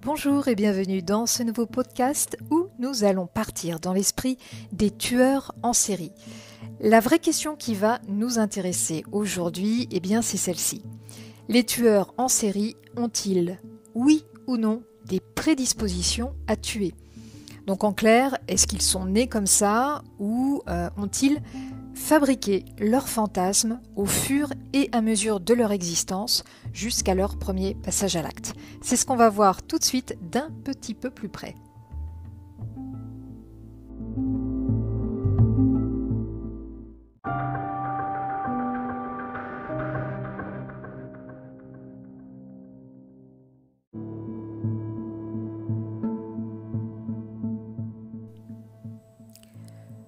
Bonjour et bienvenue dans ce nouveau podcast où nous allons partir dans l'esprit des tueurs en série. La vraie question qui va nous intéresser aujourd'hui, c'est celle-ci. Les tueurs en série ont-ils, oui ou non, des prédispositions à tuer ? Donc en clair, est-ce qu'ils sont nés comme ça ou ont-ils fabriqué leurs fantasmes au fur et à mesure de leur existence jusqu'à leur premier passage à l'acte ? C'est ce qu'on va voir tout de suite d'un petit peu plus près.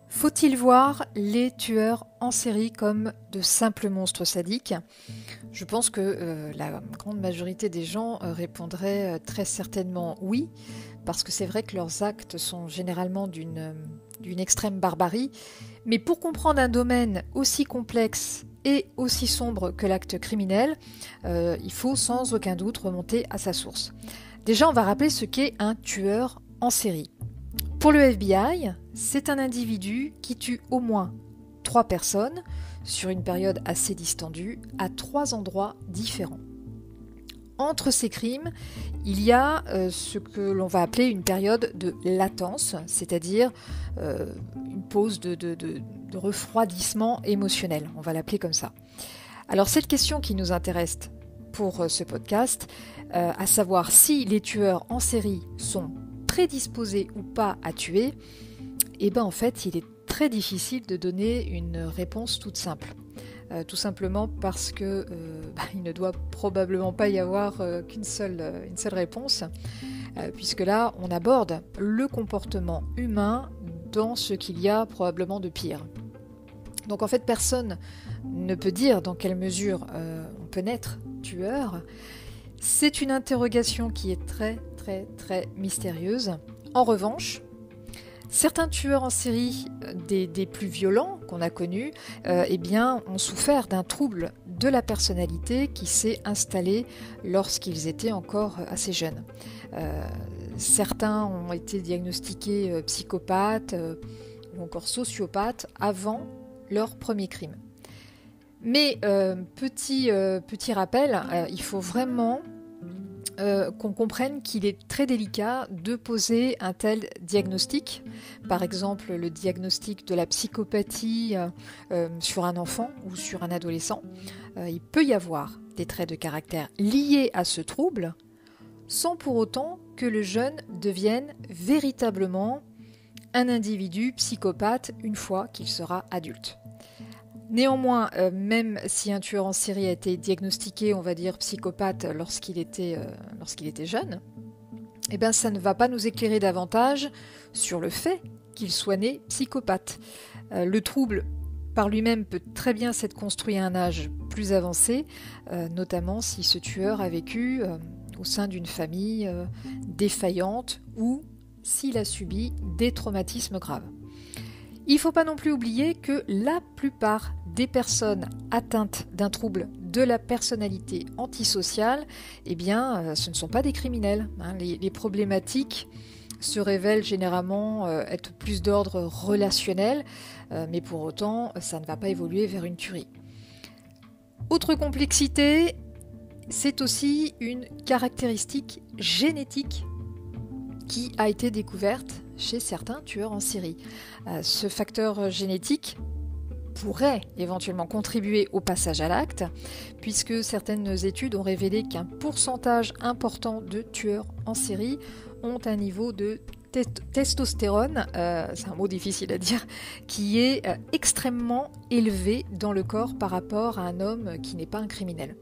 Faut-il voir les tueurs en série comme de simples monstres sadiques ? Je pense que la grande majorité des gens répondraient très certainement oui, parce que c'est vrai que leurs actes sont généralement d'une extrême barbarie. Mais pour comprendre un domaine aussi complexe et aussi sombre que l'acte criminel, il faut sans aucun doute remonter à sa source. Déjà, on va rappeler ce qu'est un tueur en série. Pour le FBI, c'est un individu qui tue au moins 3 personnes sur une période assez distendue à 3 endroits différents. Entre ces crimes, il y a ce que l'on va appeler une période de latence, c'est-à-dire une pause de refroidissement émotionnel, on va l'appeler comme ça. Alors cette question qui nous intéresse pour ce podcast, à savoir si les tueurs en série sont prédisposés ou pas à tuer, en fait, il est très difficile de donner une réponse toute simple. Tout simplement parce que il ne doit probablement pas y avoir une seule réponse, puisque là, on aborde le comportement humain dans ce qu'il y a probablement de pire. Donc en fait, personne ne peut dire dans quelle mesure on peut naître tueur. C'est une interrogation qui est très très très mystérieuse. En revanche, certains tueurs en série, des plus violents qu'on a connus, ont souffert d'un trouble de la personnalité qui s'est installé lorsqu'ils étaient encore assez jeunes. Certains ont été diagnostiqués psychopathes ou encore sociopathes avant leur premier crime. Mais petit rappel, il faut vraiment qu'on comprenne qu'il est très délicat de poser un tel diagnostic. Par exemple, le diagnostic de la psychopathie sur un enfant ou sur un adolescent. Il peut y avoir des traits de caractère liés à ce trouble, sans pour autant que le jeune devienne véritablement un individu psychopathe une fois qu'il sera adulte. Néanmoins, même si un tueur en série a été diagnostiqué, on va dire psychopathe lorsqu'il était jeune, ça ne va pas nous éclairer davantage sur le fait qu'il soit né psychopathe. Le trouble par lui-même peut très bien s'être construit à un âge plus avancé, notamment si ce tueur a vécu au sein d'une famille défaillante ou s'il a subi des traumatismes graves. Il ne faut pas non plus oublier que la plupart des personnes atteintes d'un trouble de la personnalité antisociale, ce ne sont pas des criminels. Les problématiques se révèlent généralement être plus d'ordre relationnel, mais pour autant, ça ne va pas évoluer vers une tuerie. Autre complexité, c'est aussi une caractéristique génétique qui a été découverte chez certains tueurs en série. Ce facteur génétique pourrait éventuellement contribuer au passage à l'acte, puisque certaines études ont révélé qu'un pourcentage important de tueurs en série ont un niveau de testostérone, c'est un mot difficile à dire, qui est extrêmement élevé dans le corps par rapport à un homme qui n'est pas un criminel.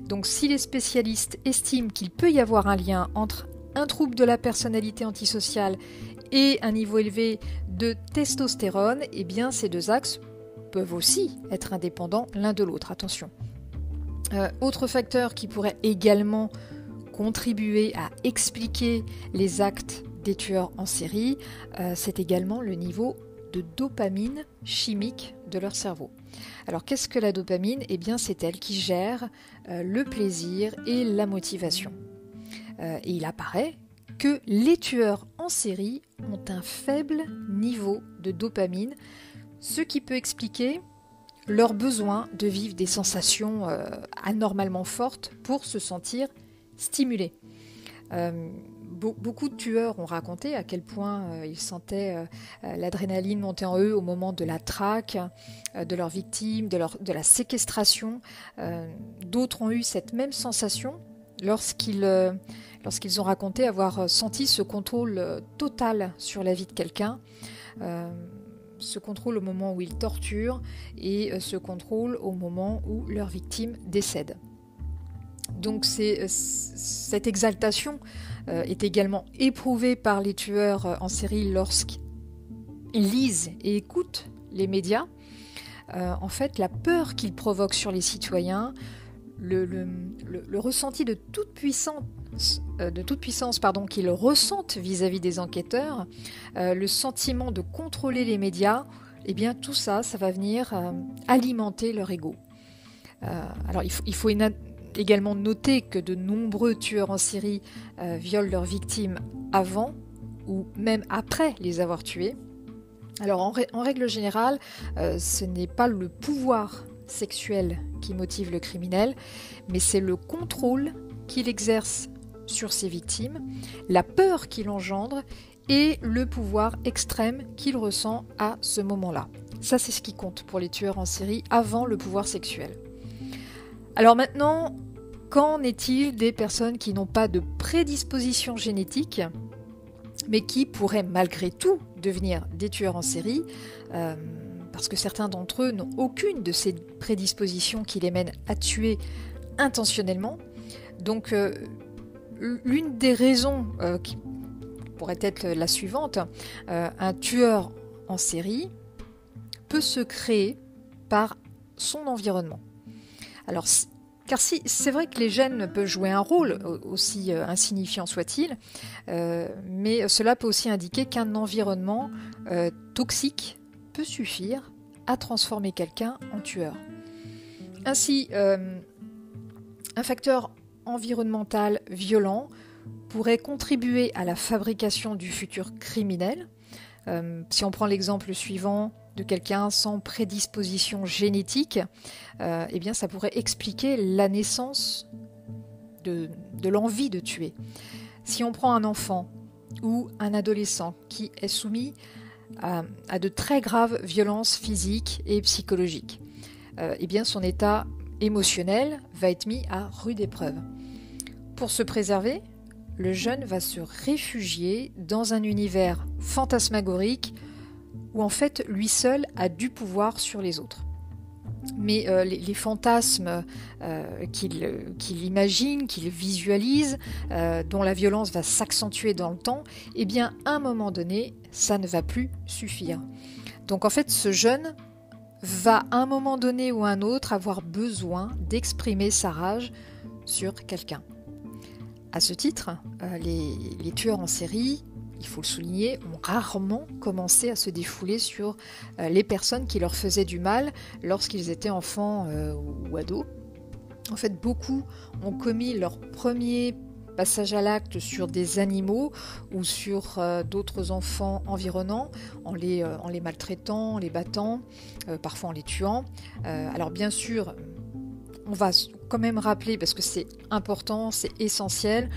Donc si les spécialistes estiment qu'il peut y avoir un lien entre un trouble de la personnalité antisociale et un niveau élevé de testostérone, ces deux axes peuvent aussi être indépendants l'un de l'autre, attention. Autre facteur qui pourrait également contribuer à expliquer les actes des tueurs en série, c'est également le niveau de dopamine chimique de leur cerveau. Alors qu'est-ce que la dopamine ? C'est elle qui gère le plaisir et la motivation. Et il apparaît que les tueurs en série ont un faible niveau de dopamine, ce qui peut expliquer leur besoin de vivre des sensations anormalement fortes pour se sentir stimulés. Beaucoup de tueurs ont raconté à quel point ils sentaient l'adrénaline monter en eux au moment de la traque de leurs victimes, de la séquestration. D'autres ont eu cette même sensation lorsqu'ils ont raconté avoir senti ce contrôle total sur la vie de quelqu'un, ce contrôle au moment où ils torturent et ce contrôle au moment où leur victime décède. Donc cette exaltation est également éprouvée par les tueurs en série lorsqu'ils lisent et écoutent les médias. En fait, la peur qu'ils provoquent sur les citoyens, le ressenti de toute puissance qu'ils ressentent vis-à-vis des enquêteurs, le sentiment de contrôler les médias, eh bien tout ça va venir alimenter leur ego. Alors il faut également noter que de nombreux tueurs en série violent leurs victimes avant ou même après les avoir tuées. Alors en règle générale, ce n'est pas le pouvoir sexuel qui motive le criminel, mais c'est le contrôle qu'il exerce sur ses victimes, la peur qu'il engendre et le pouvoir extrême qu'il ressent à ce moment-là. Ça, c'est ce qui compte pour les tueurs en série avant le pouvoir sexuel. Alors maintenant, qu'en est-il des personnes qui n'ont pas de prédisposition génétique, mais qui pourraient malgré tout devenir des tueurs en série, parce que certains d'entre eux n'ont aucune de ces prédispositions qui les mènent à tuer intentionnellement. Donc l'une des raisons qui pourrait être la suivante, un tueur en série peut se créer par son environnement. Alors, car c'est vrai que les gènes peuvent jouer un rôle, aussi insignifiant soit-il, mais cela peut aussi indiquer qu'un environnement toxique peut suffire à transformer quelqu'un en tueur. Ainsi, un facteur environnemental violent pourrait contribuer à la fabrication du futur criminel. Si on prend l'exemple suivant de quelqu'un sans prédisposition génétique, eh bien ça pourrait expliquer la naissance de l'envie de tuer. Si on prend un enfant ou un adolescent qui est soumis à de très graves violences physiques et psychologiques, eh bien son état émotionnel va être mis à rude épreuve. Pour se préserver, le jeune va se réfugier dans un univers fantasmagorique où en fait lui seul a du pouvoir sur les autres. Mais les fantasmes qu'il imagine, qu'il visualise, dont la violence va s'accentuer dans le temps, eh bien à un moment donné, ça ne va plus suffire. Donc en fait, ce jeune va à un moment donné ou à un autre avoir besoin d'exprimer sa rage sur quelqu'un. À ce titre, les tueurs en série, il faut le souligner, ont rarement commencé à se défouler sur les personnes qui leur faisaient du mal lorsqu'ils étaient enfants ou ados. En fait, beaucoup ont commis leur premier passage à l'acte sur des animaux ou sur d'autres enfants environnants, en les maltraitant, en les battant, parfois en les tuant. Alors bien sûr, on va quand même rappeler, parce que c'est important, c'est essentiel,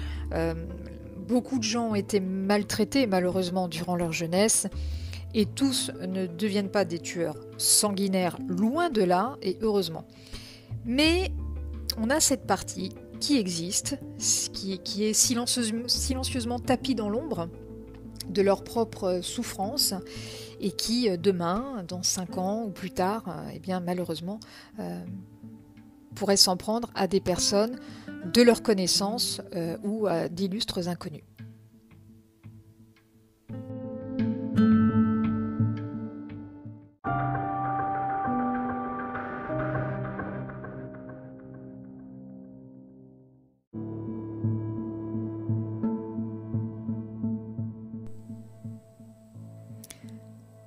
beaucoup de gens ont été maltraités malheureusement durant leur jeunesse, et tous ne deviennent pas des tueurs sanguinaires, loin de là, et heureusement. Mais on a cette partie qui existe, qui est silencieusement tapie dans l'ombre de leur propre souffrance, et qui demain, dans 5 ans ou plus tard, eh bien malheureusement, pourrait s'en prendre à des personnes de leur connaissance ou à d'illustres inconnus.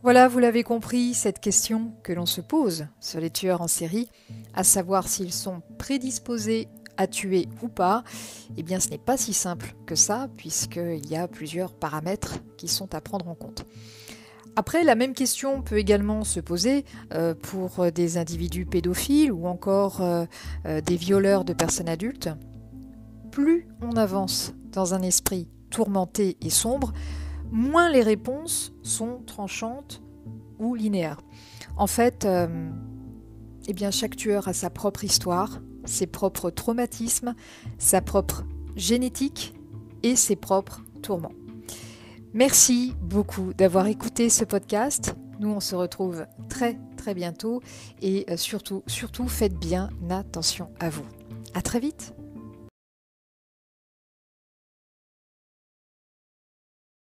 Voilà, vous l'avez compris, cette question que l'on se pose sur les tueurs en série, à savoir s'ils sont prédisposés à tuer ou pas, eh bien ce n'est pas si simple que ça, puisqu'il y a plusieurs paramètres qui sont à prendre en compte. Après, la même question peut également se poser pour des individus pédophiles ou encore des violeurs de personnes adultes. Plus on avance dans un esprit tourmenté et sombre, moins les réponses sont tranchantes ou linéaires. En fait, eh bien, chaque tueur a sa propre histoire, ses propres traumatismes, sa propre génétique et ses propres tourments. Merci beaucoup d'avoir écouté ce podcast. Nous, on se retrouve très très bientôt et surtout faites bien attention à vous. À très vite.